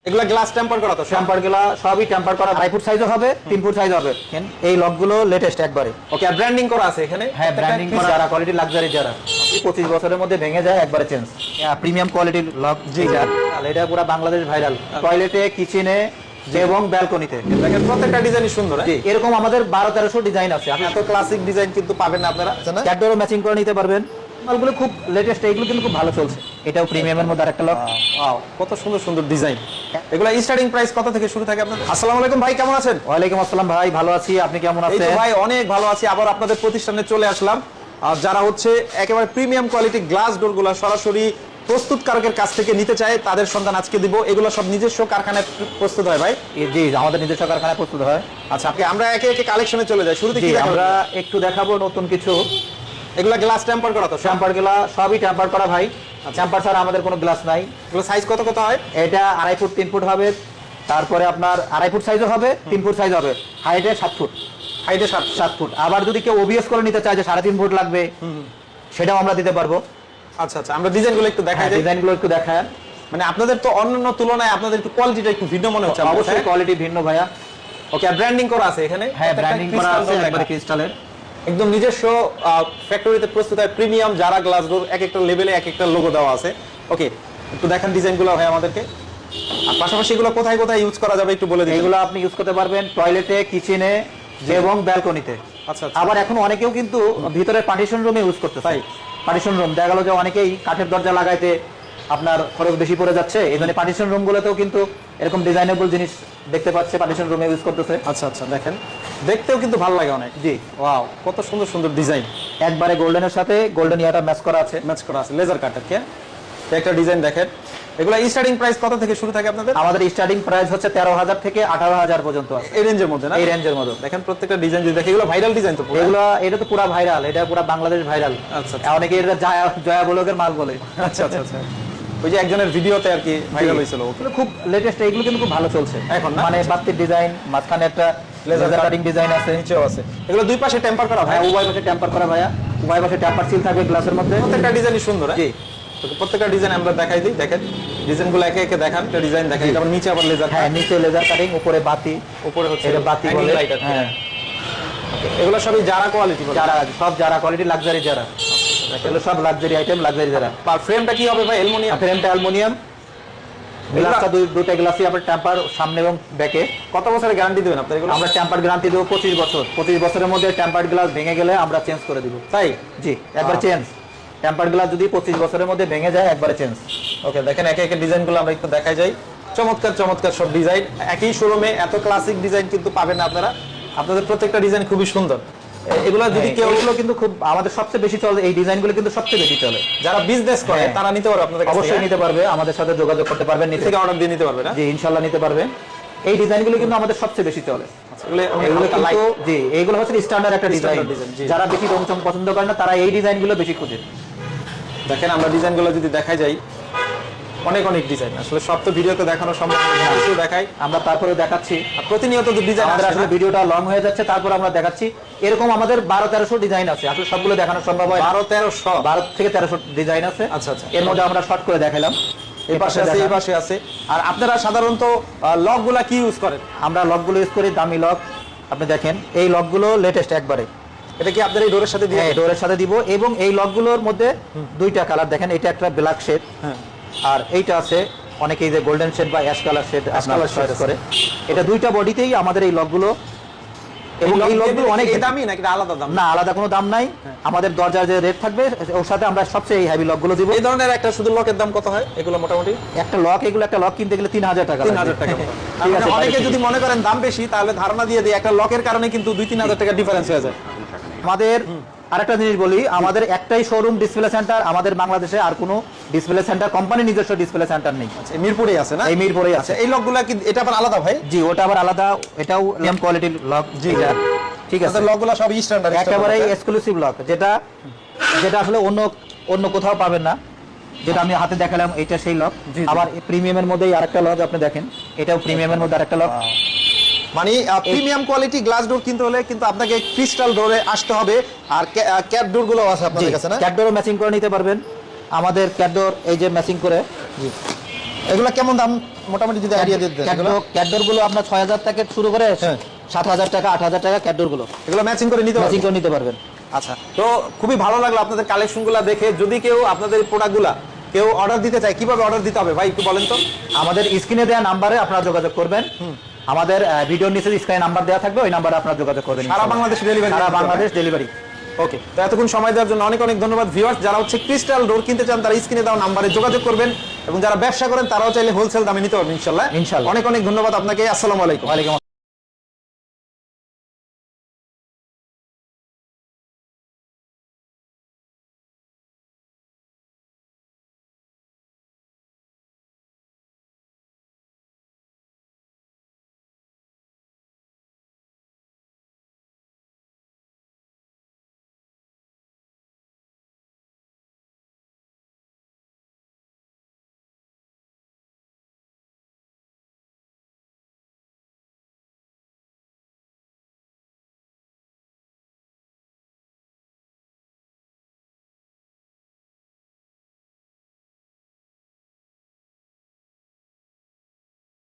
এগুলা glass temper করা তো টেম্পার গুলা সবই টেম্পার করা 5 ফুট সাইজও হবে 3 ফুট সাইজ হবে। এই লকগুলো লেটেস্ট একবারে। ওকে, আর ব্র্যান্ডিং করা আছে এখানে? হ্যাঁ, ব্র্যান্ডিং করা, যারা কোয়ালিটি লাক্সারি যারা 25 বছরের মধ্যে ভেঙে যায় একবারে চেঞ্জ। প্রিমিয়াম কোয়ালিটির লক। জি, এটা পুরো বাংলাদেশ ভাইরাল। টয়লেটে, কিচেনে এবং ব্যালকনিতে দেখেন প্রত্যেকটা ডিজাইনই সুন্দর। জি, এরকম আমাদের 12-1300 ডিজাইন আছে। আপনি এত ক্লাসিক ডিজাইন কিন্তু পাবেন না আপনারা। ক্যাডোরও ম্যাচিং করে নিতে পারবেন। মালগুলো খুব লেটেস্ট, এগুলো কিন্তু খুব ভালো চলছে। এটাও প্রিমিয়ামের মধ্যে আরেকটা লক। ওয়াও, কত সুন্দর সুন্দর ডিজাইন। এগুলা স্টার্টিং প্রাইস কত থেকে শুরু থাকে আপনাদের? আসসালামু আলাইকুম ভাই, কেমন আছেন? ওয়ালাইকুম আসসালাম ভাই, ভালো আছি। আপনি কেমন এই আছেন? তো ভাই অনেক ভালো আছি। আবার আপনাদের প্রতিষ্ঠানে চলে আসলাম। আর যারা হচ্ছে একেবারে প্রিমিয়াম কোয়ালিটি গ্লাস ডোরগুলো সরাসরি প্রস্তুতকারকের কাছ থেকে নিতে চায়, তাদের সন্ধান আজকে দিব। এগুলো সব নিজস্ব কারখানায় প্রস্তুত হয় ভাই? জি, আমাদের নিজস্ব কারখানায় প্রস্তুত হয়। আচ্ছা, আমরা একে একে কালেকশনে চলে যাই। শুরুতে কি আমরা একটু দেখাবো নতুন কিছু। এগুলা গ্লাস টেম্পার করা তো? টেম্পার গুলা সবই টেম্পার করা ভাই। টেম্পার ছাড়া আমাদের কোনো গ্লাস নাই। এগুলো সাইজ কত কত হয়? এটা 2.5 ফুট 3 ফুট হবে। তারপরে আপনার 2.5 ফুট সাইজও হবে, 3 ফুট সাইজ হবে। হাইটে 7 ফুট। হাইটে 7 ফুট। আবার যদি কেউ ওবিএস করে নিতে চায় যে 3.5 ফুট লাগবে, সেটাও আমরা দিতে পারবো। আচ্ছা আচ্ছা, আমরা ডিজাইনগুলো একটু দেখাই। ডিজাইনগুলো একটু দেখায়। মানে আপনাদের তো অন্যান্য তুলনায় আপনাদের একটু কোয়ালিটিটা একটু ভিন্ন মনে হচ্ছে। অবশ্যই কোয়ালিটি ভিন্ন ভাইয়া। ওকে, আর ব্র্যান্ডিং করা আছে এখানে? হ্যাঁ, ব্র্যান্ডিং করা আছে একবারে ক্রিস্টালের। একদম নিজস্ব ফ্যাক্টরিতে প্রস্তুত হয় প্রিমিয়াম যারা গ্লাস ডোর। এক একটা লেভেলে এক একটা লোগো দেওয়া আছে। ওকে, একটু দেখেন ডিজাইনগুলো হয় আমাদেরকে। আর পাশাপাশি এগুলো কোথায় কোথায় ইউজ করা যাবে একটু বলে দিন। এগুলো আপনি ইউজ করতে পারবেন টয়লেটে, কিচেনে এবং ব্যালকনিতে। আচ্ছা, আবার এখন অনেকেও কিন্তু ভিতরে পার্টিশন রুমে ইউজ করতে চায়। পার্টিশন রুম দেখা গেল যে অনেকেই কাঠের দরজা লাগাইতে আপনার খরচ বেশি পড়ে যাচ্ছে, এই জন্য পার্টিশন রুম গুলোতেও কিন্তু এরকম ডিজাইনেবল জিনিস দেখতে পাচ্ছে, পার্টিশন রুমে ইউজ করতেছে। আচ্ছা আচ্ছা, দেখেন দেখতেও কিন্তু ভালো লাগে অনেক। জি, ওয়াও, কত সুন্দর সুন্দর ডিজাইন। একবারে গোল্ডেনের সাথে গোল্ডেন ইয়াটা ম্যাচ করা আছে। ম্যাচ করা আছে লেজার কাটার। কে একটা ডিজাইন দেখেন। এগুলো স্টার্টিং প্রাইস কত থেকে শুরু থাকে আপনাদের? আমাদের স্টার্টিং প্রাইস হচ্ছে 13,000 থেকে 18,000 পর্যন্ত আছে। এই রেঞ্জের মধ্যে না? এই রেঞ্জের মধ্যে। দেখেন প্রত্যেকটা ডিজাইন যদি দেখেন, এগুলো ভাইরাল ডিজাইন তো পুরো। এটা তো পুরো ভাইরাল, এটা পুরো বাংলাদেশ ভাইরাল। আচ্ছা, অনেকে এটা জয়া ব্লগের মাল বলে। আচ্ছা আচ্ছা আচ্ছা, ওই যে একজনের ভিডিওতে আর কি ভাইরাল হয়েছিল। এগুলো খুব লেটেস্ট, এগুলো কিন্তু খুব ভালো চলছে এখন না? মানে বাতির ডিজাইন, মাঝখানে একটা লেজার কাটিং ডিজাইন আছে, নিচেও আছে। এগুলো দুই পাশে টেম্পার করা ভাই? উভয় পাশে টেম্পার করা ভাইয়া। উভয় পাশে টেম্পার সিল থাকবে গ্লাসের মধ্যে। প্রত্যেকটা ডিজাইনই সুন্দর। জি, প্রত্যেকটা ডিজাইন আমরা দেখাই দিই। দেখেন ডিজাইনগুলো একে একে দেখান। একটা ডিজাইন দেখাই, তারপর নিচে আবার লেজার। হ্যাঁ, নিচে লেজার কাটিং, উপরে বাতি। উপরে হচ্ছে এটা বাতি বলে। হ্যাঁ, এগুলো সবই যারা কোয়ালিটি, যারা সব যারা কোয়ালিটি লাক্সারি যারা, এগুলো সব লাক্সারি আইটেম, লাক্সারি যারা। আর ফ্রেমটা কি হবে ভাই? অ্যালুমিনিয়াম? ফ্রেমটা অ্যালুমিনিয়াম। গ্লাসটা দুটো গ্লাসই আবার টেম্পার সামনে এবং ব্যাকে। কত বছরের গ্যারান্টি দেবেন আপনারা এগুলো? আমরা টেম্পার গ্যারান্টি দেবো 25 বছর। 25 বছরের মধ্যে টেম্পার গ্লাস ভেঙে গেলে আমরা চেঞ্জ করে দিব। তাই? জি, একবার চেঞ্জ। টেম্পার গ্লাস যদি 25 বছরের মধ্যে ভেঙে যায় একবারে চেঞ্জ। ওকে, দেখেন একে একে ডিজাইনগুলো আমরা একটু দেখাই যাই। চমৎকার চমৎকার সব ডিজাইন। একই শোরুমে এত ক্লাসিক ডিজাইন কিন্তু পাবেন না আপনারা। আপনাদের প্রত্যেকটা ডিজাইন খুবই সুন্দর। এগুলো যদি কেউ, এগুলো কিন্তু খুব আমাদের সবচেয়ে বেশি চলে, এই ডিজাইনগুলো কিন্তু সবচেয়ে বেশি চলে। যারা বিজনেস করে তারা নিতে পারবে আপনাদের কাছ থেকে? অবশ্যই নিতে পারবে, আমাদের সাথে যোগাযোগ করতে পারবেন, নিচে থেকে অর্ডার দিয়ে নিতে পারবে না? জি, ইনশাআল্লাহ নিতে পারবে। এই ডিজাইনগুলো কিন্তু আমাদের সবচেয়ে বেশি চলে। এগুলো কিন্তু জি, এগুলো হচ্ছে স্ট্যান্ডার্ড একটা ডিজাইন। যারা বেশি রংচং পছন্দ করে না তারা এই ডিজাইনগুলো বেশি খোঁজে। দেখেন আমরা ডিজাইনগুলো যদি দেখাই যাই, অনেক অনেক ডিজাইন। আসলে সব তো ভিডিওতে দেখানো সম্ভব না, কিছু দেখাই আমরা, তারপরে দেখাচ্ছি। প্রতিনিয়ত তো ডিজাইন। আমাদের আসলে ভিডিওটা লং হয়ে যাচ্ছে, তারপর আমরা দেখাচ্ছি। এরকম আমাদের 12-1300 ডিজাইন আছে, আসলে সবগুলো দেখানো সম্ভব হয়। 12 থেকে 1300 ডিজাইন আছে। আচ্ছা আচ্ছা, এর মধ্যে আমরা শর্ট করে দেখাইলাম। এই পাশে আছে, এই পাশে আছে। আর আপনারা সাধারণত লকগুলা কি ইউজ করেন? আমরা লকগুলো ইউজ করি দামি লক। আপনি দেখেন এই লকগুলো লেটেস্ট একবারে। এটা কি আপনার এই ডোরের সাথে দিয়ে? হ্যাঁ, ডোরের সাথে দিব। এবং এই লকগুলোর মধ্যে দুইটা কালার দেখেন, এটা একটা ব্ল্যাক শেড, আর এইটা আছে অনেকেই যে গোল্ডেন শেড বা অ্যাশ কালার শেড চয়েস করে। এটা দুইটা বডিতেই আমাদের এই লকগুলো। এবং এই লকগুলো অনেক দামি নাকি আলাদা দাম? না, আলাদা কোনো দাম নাই। আমাদের দরজার যে রেট থাকবে ওর সাথে আমরা সবচেয়ে হেভি লকগুলো দিব। এই ধরনের একটা শুধু লকের দাম কত হয় এগুলো মোটামুটি? একটা লক, এগুলো একটা লক কিনতে গেলে 3,000 টাকা। 3,000 টাকা। অনেকে যদি মনে করেন দাম বেশি, তাহলে ধারণা দিয়ে দিই একটা লকের কারণে কিন্তু 2-3,000 টাকা ডিফারেন্স হয়ে যায়। আমাদের আরেকটা জিনিস বলি, আমাদের একটাই শোরুম ডিসপ্লে সেন্টার। আমাদের বাংলাদেশে আর কোনো ডিসপ্লে সেন্টার, কোম্পানি নিজস্ব ডিসপ্লে সেন্টার নেই। মিরপুরেই আছে না? এই মিরপুরেই আছে। এই লকগুলা কি এটা আবার আলাদা ভাই? জি, ওটা আবার আলাদা। এটাও প্রিমিয়াম কোয়ালিটির লক। জি, ঠিক আছে। লকগুলা সব স্ট্যান্ডার্ড, একেবারে এক্সক্লুসিভ লক, যেটা আসলে অন্য কোথাও পাবেন না। যেটা আমি হাতে দেখালাম এটা সেই লক। আবার প্রিমিয়ামের মধ্যেই আরেকটা লক আপনি দেখেন, এটাও প্রিমিয়ামের মধ্যে আরেকটা লক। মানে প্রিমিয়াম কোয়ালিটি গ্লাস ডোর কিনতে হলে কিন্তু আপনাকে ক্রিস্টাল ডোরে আসতে হবে। আর ক্যাট ডোর গুলো আছে আপনাদের কাছে না? ক্যাট ডোরও ম্যাচিং করে নিতে পারবেন। আমাদের ক্যাট ডোর এই যে ম্যাচিং করে এগুলো কেমন দাম মোটামুটি যদি আইডিয়া দিতে দেন? ক্যাটডোর গুলো আপনার 6,000 থেকে শুরু করে হ্যাঁ। 7,000 টাকা 8,000 টাকা ক্যাটডোর গুলো এগুলো ম্যাচিং করে নিতে ম্যাচিং পারবেন? করে নিতে পারবেন। আচ্ছা, তো খুবই ভালো লাগলো আপনাদের কালেকশনগুলো দেখে। যদি কেউ আপনাদের প্রোডাক্টগুলা কেউ অর্ডার দিতে চায়, কিভাবে অর্ডার দিতে হবে ভাই একটু বলেন তো? আমাদের স্ক্রিনে দেওয়া নাম্বারে আপনারা যোগাযোগ করবেন। আমাদের ভিডিওর নিচে স্ক্রিনে নাম্বার দেওয়া থাকবে, ওই নাম্বারে আপনারা যোগাযোগ করবেন। সারা বাংলাদেশ ডেলিভারি? সারা বাংলাদেশ ডেলিভারি। ওকে, তো এতক্ষণ সময় দেওয়ার জন্য অনেক অনেক ধন্যবাদ ভিউয়ার্স। যারা হচ্ছে ক্রিস্টাল ডোর কিনতে চান তারা স্ক্রিনে দেওয়া নাম্বারে যোগাযোগ করবেন, এবং যারা ব্যবসা করেন তারাও চাইলে হোলসেল দামে নিতে পারবেন ইনশাআল্লাহ। ইনশাআল্লাহ। অনেক অনেক ধন্যবাদ আপনাকে। আসসালামু আলাইকুম। ওয়ালাইকুম